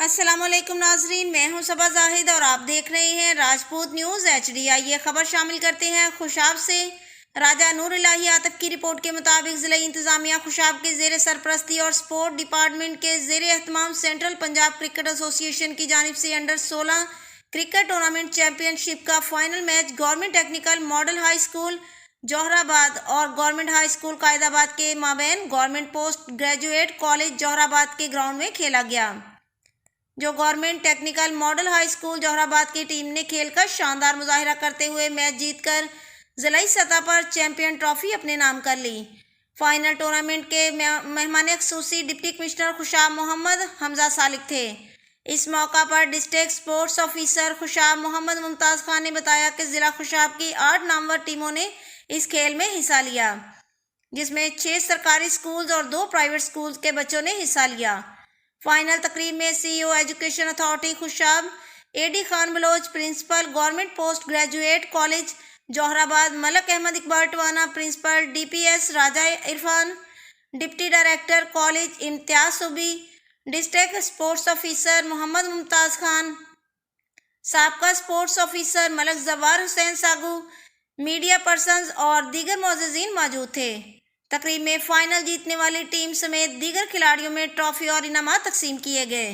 السلام علیکم ناظرین، میں ہوں صبا زاہد اور آپ دیکھ رہے ہیں راجپوت نیوز HD۔ آئیے خبر شامل کرتے ہیں خوشاب سے۔ راجہ نور الہی عاطف کی رپورٹ کے مطابق ضلعی انتظامیہ خوشاب کے زیر سرپرستی اور سپورٹ ڈپارٹمنٹ کے زیر اہتمام سینٹرل پنجاب کرکٹ ایسوسی ایشن کی جانب سے under cricket tournament championship کا final match government technical model high school Jauharabad اور government high school Quaidabad کے مابین government post graduate college Jauharabad کے گراؤنڈ میں کھیلا گیا، جو government technical model high school Jauharabad کی ٹیم نے کھیل کر شاندار مظاہرہ کرتے ہوئے میچ جیت کر ضلعی سطح پر چیمپئن ٹرافی اپنے نام کر لی۔ فائنل ٹورنامنٹ کے مہمان خصوصی ڈپٹی کمشنر خوشاب محمد حمزہ سالک تھے۔ اس موقع پر ڈسٹرکٹ اسپورٹس آفیسر خوشاب محمد ممتاز خان نے بتایا کہ ضلع خوشاب کی 8 نامور ٹیموں نے اس کھیل میں حصہ لیا، جس میں 6 سرکاری اسکولز اور 2 پرائیویٹ اسکولز کے بچوں نے حصہ لیا۔ فائنل تقریب میں CEO education authority Khushab AD Khan Baloch, principal government post graduate college Jauharabad Malik Ahmad Iqbal Tiwana, principal DPS Raja Irfan, deputy director college Imtiaz Subi, district sports officer Muhammad Mumtaz Khan, سابقہ sports officer Malik Zawar Hussain Sagu, media persons اور دیگر معززین موجود تھے۔ تقریب میں فائنل جیتنے والی ٹیم سمیت دیگر کھلاڑیوں میں ٹرافی اور انعامات تقسیم کیے گئے۔